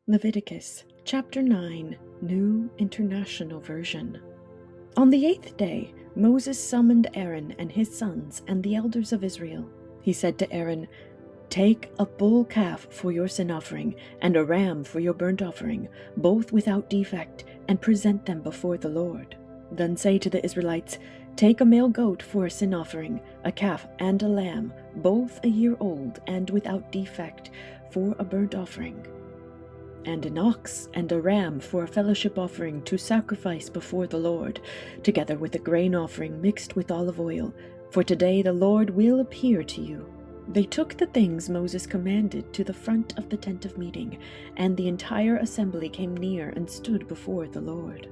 Leviticus chapter 9, New International Version. On the 8th day, Moses summoned Aaron and his sons and the elders of Israel. He said to Aaron, "Take a bull calf for your sin offering and a ram for your burnt offering, both without defect, and present them before the Lord. Then say to the Israelites, take a male goat for a sin offering, a calf and a lamb, both a year old and without defect, for a burnt offering, and an ox and a ram for a fellowship offering to sacrifice before the Lord, together with a grain offering mixed with olive oil, for today the Lord will appear to you." They took the things Moses commanded to the front of the tent of meeting, and the entire assembly came near and stood before the Lord.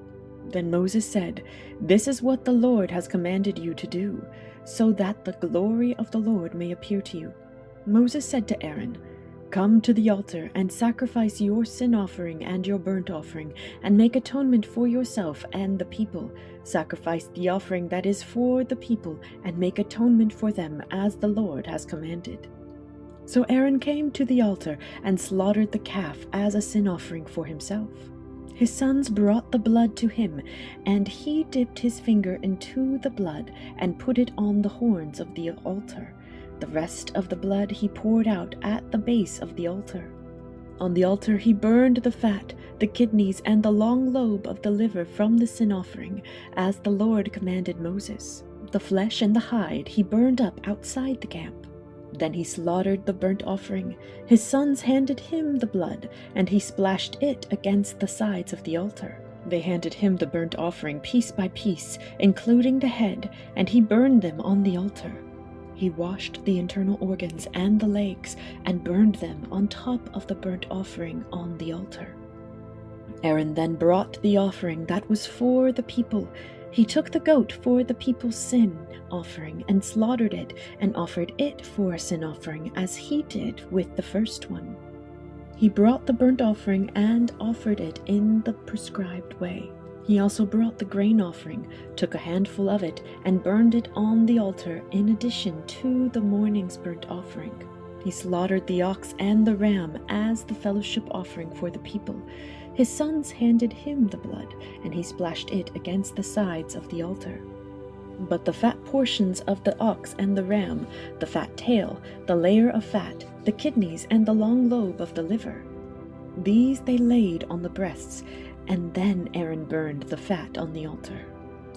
Then Moses said, "This is what the Lord has commanded you to do, so that the glory of the Lord may appear to you." Moses said to Aaron, "Come to the altar and sacrifice your sin offering and your burnt offering, and make atonement for yourself and the people. Sacrifice the offering that is for the people, and make atonement for them as the Lord has commanded." So Aaron came to the altar and slaughtered the calf as a sin offering for himself. His sons brought the blood to him, and he dipped his finger into the blood and put it on the horns of the altar. The rest of the blood he poured out at the base of the altar. On the altar he burned the fat, the kidneys, and the long lobe of the liver from the sin offering, as the Lord commanded Moses. The flesh and the hide he burned up outside the camp. Then he slaughtered the burnt offering. His sons handed him the blood, and he splashed it against the sides of the altar. They handed him the burnt offering piece by piece, including the head, and he burned them on the altar. He washed the internal organs and the legs and burned them on top of the burnt offering on the altar. Aaron then brought the offering that was for the people. He took the goat for the people's sin offering and slaughtered it and offered it for a sin offering as he did with the first one. He brought the burnt offering and offered it in the prescribed way. He also brought the grain offering, took a handful of it, and burned it on the altar in addition to the morning's burnt offering. He slaughtered the ox and the ram as the fellowship offering for the people. His sons handed him the blood, and he splashed it against the sides of the altar. But the fat portions of the ox and the ram, the fat tail, the layer of fat, the kidneys, and the long lobe of the liver, these they laid on the breasts, and then Aaron burned the fat on the altar.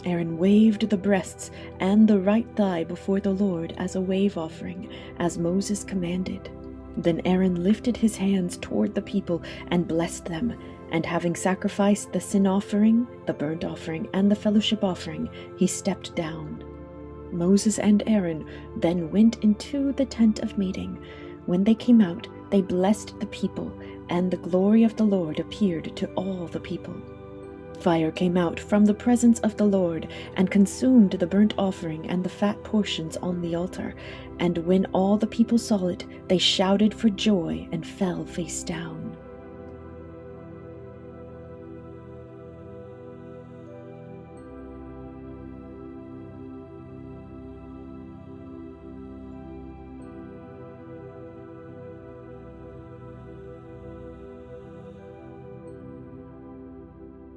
Aaron waved the breasts and the right thigh before the Lord as a wave offering, as Moses commanded. Then Aaron lifted his hands toward the people and blessed them, and having sacrificed the sin offering, the burnt offering, and the fellowship offering, he stepped down. Moses and Aaron then went into the tent of meeting. When they came out, they blessed the people, and the glory of the Lord appeared to all the people. Fire came out from the presence of the Lord and consumed the burnt offering and the fat portions on the altar. And when all the people saw it, they shouted for joy and fell face down.